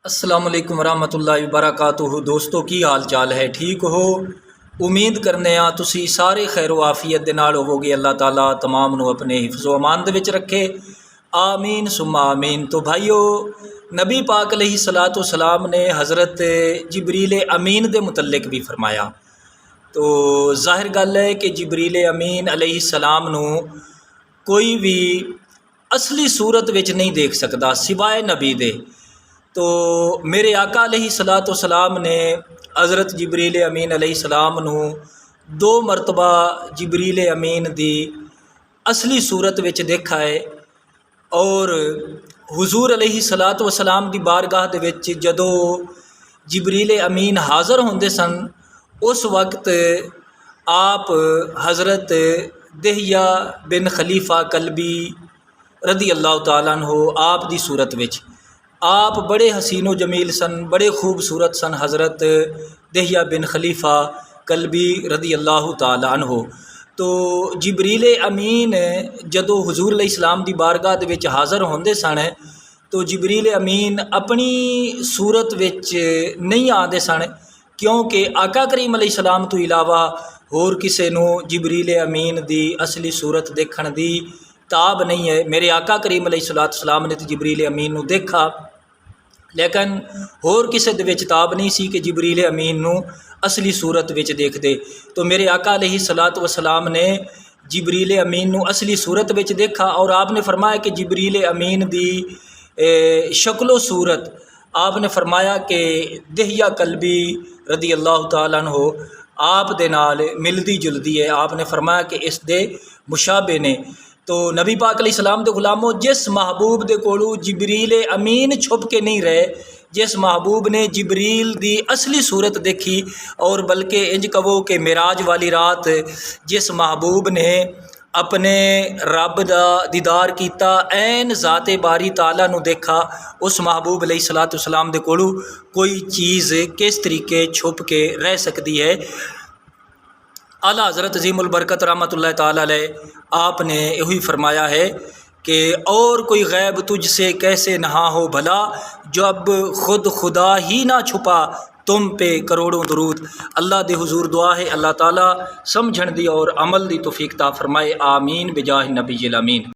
अस्सलाम वालेकुम रहमतुल्लाहि वबरकातुहू। दोस्तों की हाल चाल है, ठीक हो? उम्मीद करने आ तुसी सारे खैर आफियत दे नाल होवोगे। अल्लाह ताला तमाम नू अपने हिफ्ज़ो अमान दे विच रखे, आमीन सुम्मा आमीन। तो भाईओ, नबी पाक अलैहिस्सलातु वस्सलाम ने हज़रत जिब्रील अमीन दे मुतल्लिक भी फरमाया। तो ज़ाहिर गल है कि जिब्रील अमीन अलैहिस्सलाम नू कोई भी असली सूरत विच नहीं देख सकता सिवाय नबी दे। तो मेरे आका अलैहिस्सलातु वस्सलाम ने हज़रत जिब्रील अमीन अलैहिस्सलाम नू 2 मरतबा जिब्रील अमीन दी असली सूरत विच देखा है। और हुजूर अलैहिस्सलातु वस्सलाम दी बारगाह दे विच जदों जिब्रील अमीन हाज़र होंदे सन, उस वक्त आप हज़रत दहिया बिन खलीफा कल्बी रदी अल्लाह तआला अन्हु आप दी सूरत विच, आप बड़े हसीनो जमील सन, बड़े खूबसूरत सन हज़रत दहिया बिन खलीफा कल्बी रदी अल्लाह तआला अन्हु। तो जिब्रील अमीन जदों हुजूर अलैहिस्सलाम दी बारगाह दे विच हाज़र होंदे सन, तो जिब्रील अमीन अपनी सूरत विच नहीं आते सन, क्योंकि आका करीम अलैहिस्सलाम तो इलावा होर किसी नू जिब्रील अमीन दी असली सूरत देखण दी ताब नहीं है। मेरे आका करीम अलैहिस्सलातु वस्सलाम ने तो जिब्रील अमीन नू देखा, लेकिन होर किसी दे विच ताब नहीं सी कि जिब्रील अमीन नू असली सूरत विच देखदे। तो मेरे आका अलैहिस्सलातु वस्सलाम ने जिब्रील अमीन नू असली सूरत विच देखा, और आपने फरमाया कि जिब्रील अमीन दी शक्लो सूरत आपने फरमाया कि दहिया कल्बी रदी अल्लाह तआला अन्हु आप दे नाल मिलदी जुलदी है। आपने फरमाया कि इस दे मुशाबे ने। तो नबी पाक अलैहिस्सलाम दे गुलामों, जिस महबूब दे कोलू जिब्रील अमीन छुप के नहीं रहे, जिस महबूब ने जिब्रील दी असली सूरत देखी, और बल्कि इंज कहो कि मिराज वाली रात जिस महबूब ने अपने रब दा दीदार कीता, ऐन ज़ाते बारी ताला नू देखा, उस महबूब अलैहिस्सलातु वस्सलाम दे कोलू कोई चीज़ किस तरीके छुप के रह सकती है। आला हज़रत अज़ीमुल बरकत रहमतुल्लाहि ताला अलैह आपने यही फरमाया है कि और कोई गैब तुझसे कैसे नहा हो भला, जब खुद खुदा ही ना छुपा तुम पे करोड़ों दरूद। अल्लाह दे हुजूर दुआ है, अल्लाह ताला समझण दी और अमल दी तौफीक ता फरमाए, आमीन बिजाह नबील अमीन।